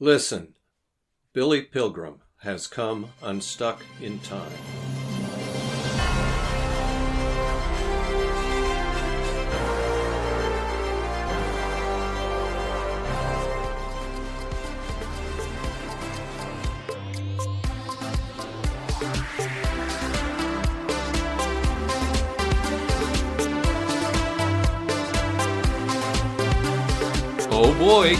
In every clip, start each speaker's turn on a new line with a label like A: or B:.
A: Listen, Billy Pilgrim has come unstuck in time.
B: Oh boy,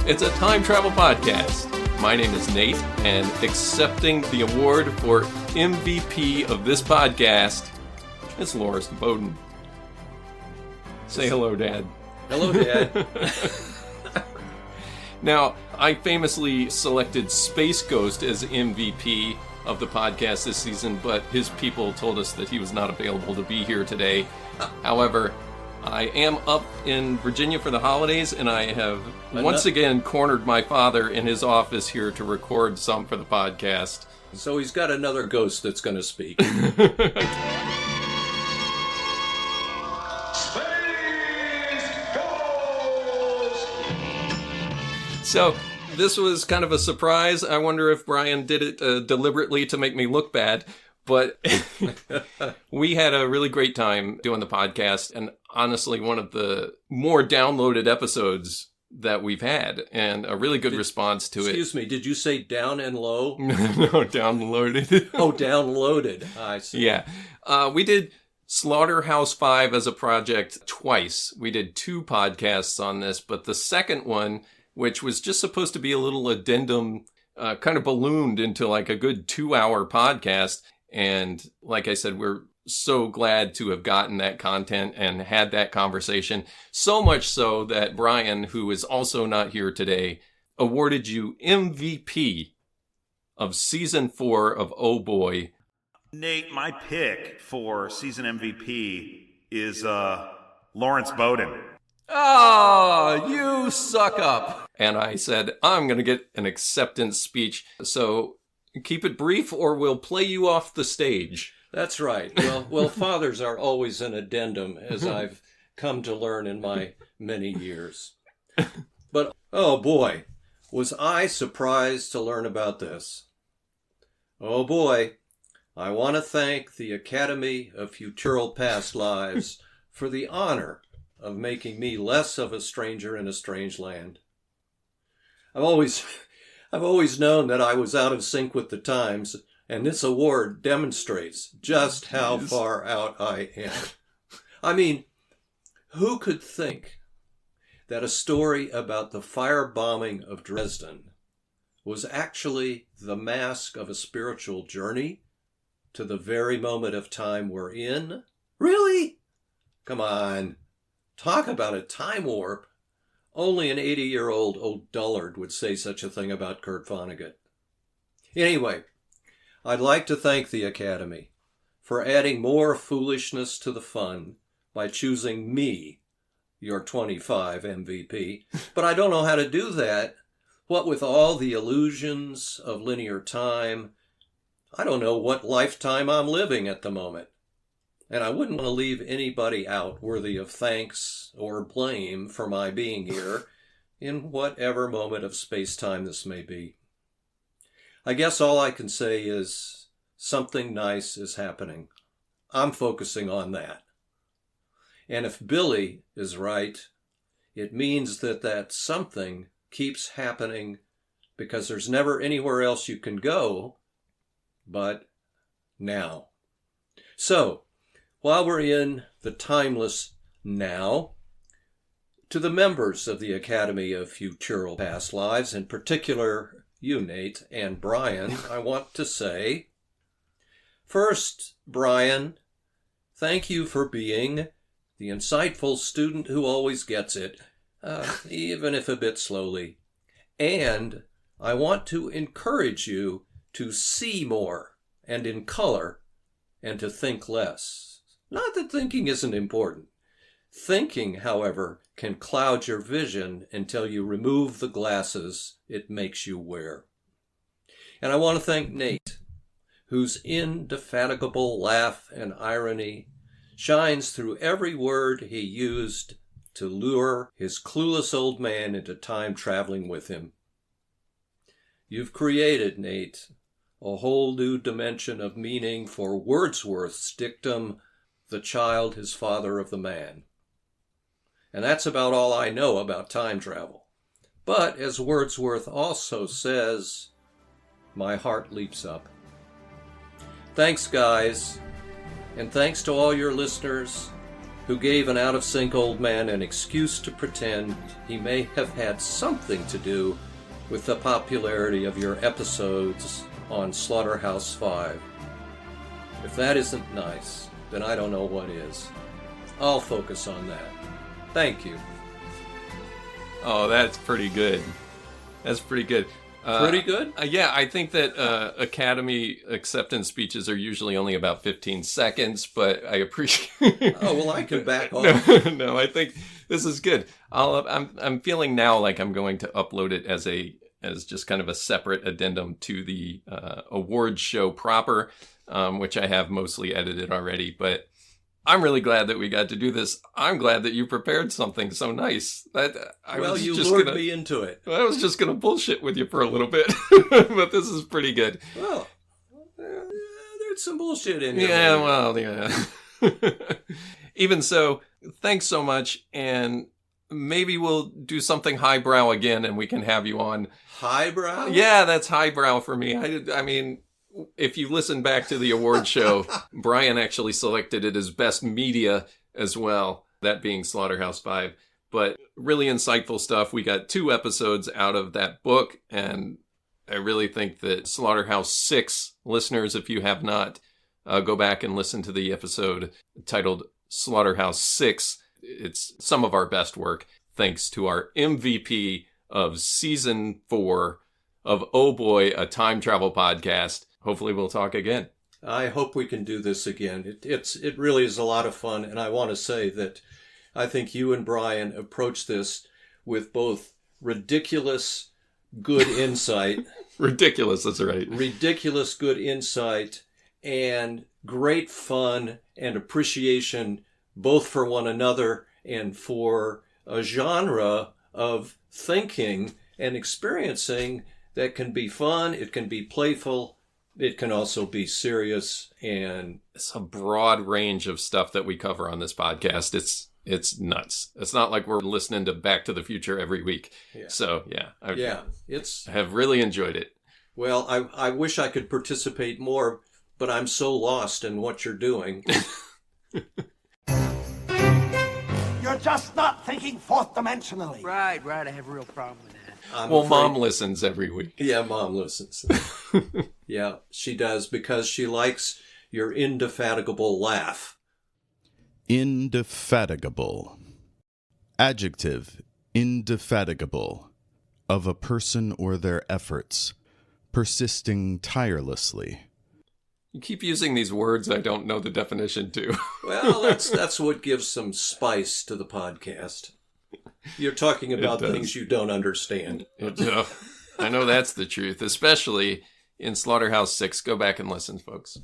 B: it's a time travel podcast. My name is Nate, and accepting the award for MVP of this podcast is Lawrence Bowden. Say hello, Dad.
A: Hello, Dad.
B: Now, I famously selected Space Ghost as MVP of the podcast this season, but his people told us that he was not available to be here today. However, I am up in Virginia for the holidays, and I have once again cornered my father in his office here to record some for the podcast.
A: So he's got another ghost that's going to speak.
B: So this was kind of a surprise. I wonder if Brian did it deliberately to make me look bad. But we had a really great time doing the podcast, and honestly, one of the more downloaded episodes that we've had, and a really good response to it.
A: Excuse me, did you say down and low?
B: No, downloaded.
A: Oh, downloaded. I see.
B: Yeah. We did Slaughterhouse-5 as a project twice. We did 2 podcasts on this, but the second one, which was just supposed to be a little addendum, kind of ballooned into like a good 2-hour podcast. And like I said, we're so glad to have gotten that content and had that conversation. So much so that Brian, who is also not here today, awarded you MVP of Season 4 of Oh Boy.
C: Nate, my pick for season MVP is Lawrence Bowden.
B: Oh, you suck up. And I said, I'm going to get an acceptance speech. So keep it brief or we'll play you off the stage.
A: That's right. Well, fathers are always an addendum, as I've come to learn in my many years. But, oh boy, was I surprised to learn about this. Oh boy, I want to thank the Academy of Futural Past Lives for the honor of making me less of a stranger in a strange land. I've always known that I was out of sync with the times, and this award demonstrates just how far out I am. I mean, who could think that a story about the firebombing of Dresden was actually the mask of a spiritual journey to the very moment of time we're in? Really? Come on. Talk about a time warp. Only an 80-year-old old dullard would say such a thing about Kurt Vonnegut. Anyway, I'd like to thank the Academy for adding more foolishness to the fun by choosing me, your 25 MVP. But I don't know how to do that. What with all the illusions of linear time, I don't know what lifetime I'm living at the moment. And I wouldn't want to leave anybody out worthy of thanks or blame for my being here in whatever moment of space-time this may be. I guess all I can say is something nice is happening. I'm focusing on that. And if Billy is right, it means that something keeps happening because there's never anywhere else you can go but now. So, while we're in the timeless now, to the members of the Academy of Futural Past Lives, in particular you, Nate, and Brian, I want to say, first, Brian, thank you for being the insightful student who always gets it, even if a bit slowly. And I want to encourage you to see more and in color and to think less. Not that thinking isn't important. Thinking, however, can cloud your vision until you remove the glasses it makes you wear. And I want to thank Nate, whose indefatigable laugh and irony shines through every word he used to lure his clueless old man into time traveling with him. You've created, Nate, a whole new dimension of meaning for Wordsworth's dictum, "The child is father of the man." And that's about all I know about time travel. But as Wordsworth also says, my heart leaps up. Thanks, guys. And thanks to all your listeners who gave an out-of-sync old man an excuse to pretend he may have had something to do with the popularity of your episodes on Slaughterhouse-5. If that isn't nice, then I don't know what is. I'll focus on that. Thank you.
B: Oh, that's pretty good. That's pretty good.
A: Pretty good?
B: Yeah, I think that Academy acceptance speeches are usually only about 15 seconds, but I appreciate...
A: Oh, well, I can back off.
B: No, I think this is good. I'm feeling now like I'm going to upload it as just kind of a separate addendum to the awards show proper, which I have mostly edited already, but I'm really glad that we got to do this. I'm glad that you prepared something so nice.
A: You lured me into it.
B: I was just going to bullshit with you for a little bit, but this is pretty good.
A: Well, there's some bullshit in here.
B: Yeah, well, yeah. Even so, thanks so much, and maybe we'll do something highbrow again, and we can have you on.
A: Highbrow?
B: Yeah, that's highbrow for me. I mean... If you listen back to the award show, Brian actually selected it as best media as well, that being Slaughterhouse-5. But really insightful stuff. We got 2 episodes out of that book, and I really think that Slaughterhouse-6 listeners, if you have not, go back and listen to the episode titled Slaughterhouse-6. It's some of our best work, thanks to our MVP of Season 4 of Oh Boy, a Time Travel Podcast. Hopefully we'll talk again.
A: I hope we can do this again. It really is a lot of fun, and I want to say that I think you and Brian approach this with both ridiculous good insight.
B: Ridiculous, that's right.
A: Ridiculous good insight and great fun and appreciation both for one another and for a genre of thinking and experiencing that can be fun, it can be playful, it can also be serious, and
B: it's a broad range of stuff that we cover on this podcast. It's nuts. It's not like we're listening to Back to the Future every week. Yeah. So, yeah. I have really enjoyed it.
A: Well, I wish I could participate more, but I'm so lost in what you're doing.
D: You're just not thinking fourth-dimensionally.
E: Right. I have a real problem with that.
B: Mom listens every week.
A: Yeah, Mom listens. Yeah, she does, because she likes your indefatigable laugh.
F: Indefatigable. Adjective, indefatigable. Of a person or their efforts. Persisting tirelessly.
B: You keep using these words I don't know the definition to.
A: Well, that's what gives some spice to the podcast. You're talking about things you don't understand.
B: I know that's the truth, especially in Slaughterhouse-6. Go back and listen, folks.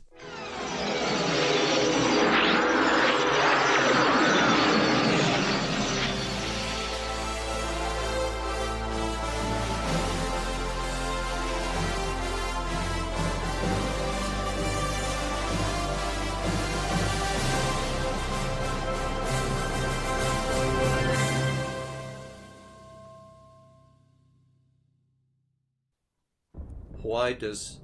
A: Why does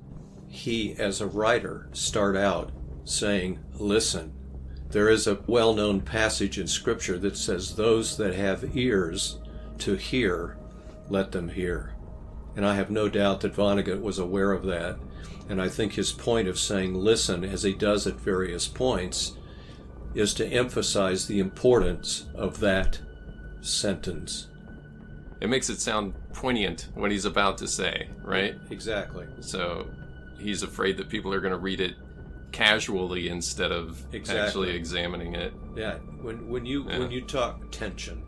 A: he, as a writer, start out saying, listen? There is a well-known passage in Scripture that says, those that have ears to hear, let them hear. And I have no doubt that Vonnegut was aware of that. And I think his point of saying, listen, as he does at various points, is to emphasize the importance of that sentence.
B: It makes it sound poignant what he's about to say, right?
A: Exactly.
B: So he's afraid that people are going to read it casually instead of actually examining it.
A: Yeah. When you talk tension,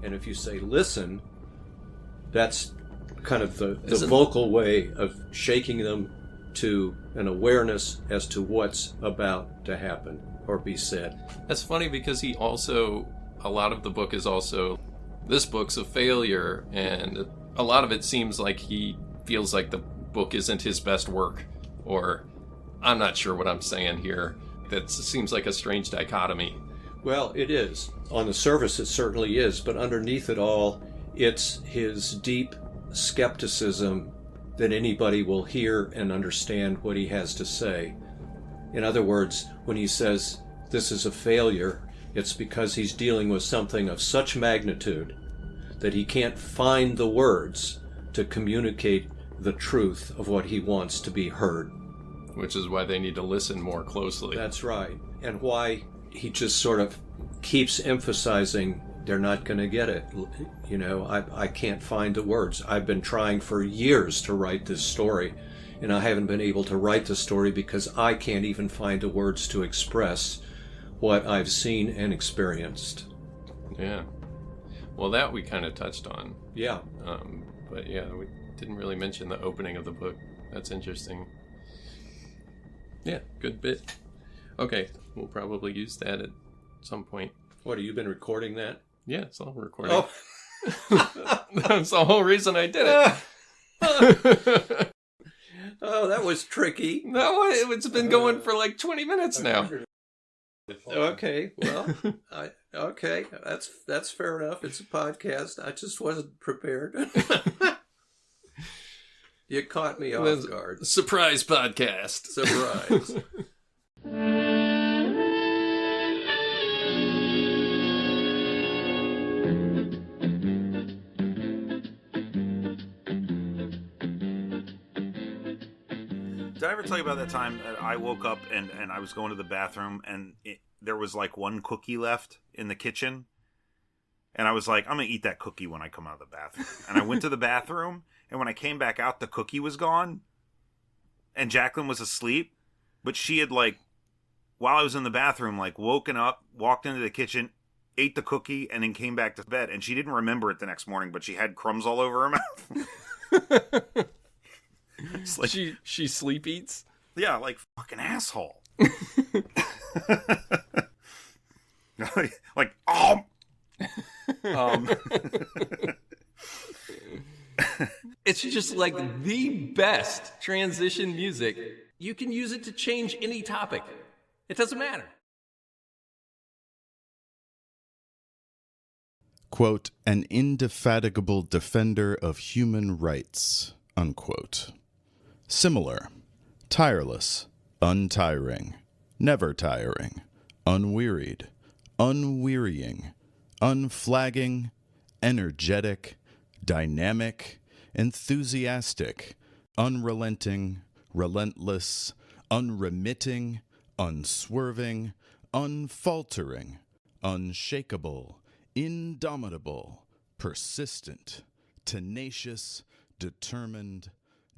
A: and if you say listen, that's kind of the vocal way of shaking them to an awareness as to what's about to happen or be said.
B: That's funny because he also, a lot of the book is also, this book's a failure, and a lot of it seems like he feels like the book isn't his best work, or I'm not sure what I'm saying here. That seems like a strange dichotomy.
A: Well, it is. On the surface, it certainly is, but underneath it all, it's his deep skepticism that anybody will hear and understand what he has to say. In other words, when he says this is a failure, it's because he's dealing with something of such magnitude that he can't find the words to communicate the truth of what he wants to be heard.
B: Which is why they need to listen more closely.
A: That's right. And why he just sort of keeps emphasizing they're not going to get it. You know, I can't find the words. I've been trying for years to write this story, and I haven't been able to write the story because I can't even find the words to express what I've seen and experienced.
B: Yeah. Well, that we kind of touched on.
A: Yeah.
B: But yeah, we didn't really mention the opening of the book. That's interesting. Yeah, good bit. Okay, we'll probably use that at some point.
A: What, have you been recording that?
B: Yeah, it's all recording.
A: Oh.
B: That's the whole reason I did it.
A: Oh, that was tricky.
B: No, it's been going for like 20 minutes now.
A: Okay, well, okay, that's fair enough. It's a podcast. I just wasn't prepared. You caught me off guard.
B: Surprise podcast.
A: Surprise.
C: Did I ever tell you about that time that I woke up and I was going to the bathroom and there was like one cookie left in the kitchen? And I was like, I'm going to eat that cookie when I come out of the bathroom. And I went to the bathroom, and when I came back out, the cookie was gone. And Jacqueline was asleep. But she had, like, while I was in the bathroom, like, woken up, walked into the kitchen, ate the cookie, and then came back to bed. And she didn't remember it the next morning, but she had crumbs all over her mouth.
B: It's like, she sleep eats?
C: Yeah, like, fucking asshole. Like,
B: It's just like the best transition music. You can use it to change any topic. It doesn't matter.
F: Quote, an indefatigable defender of human rights, unquote. Similar, tireless, untiring, never tiring, unwearied, unwearying, unflagging, energetic, dynamic, enthusiastic, unrelenting, relentless, unremitting, unswerving, unfaltering, unshakable, indomitable, persistent, tenacious, determined,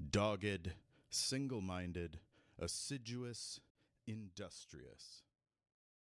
F: dogged, single-minded, assiduous, industrious.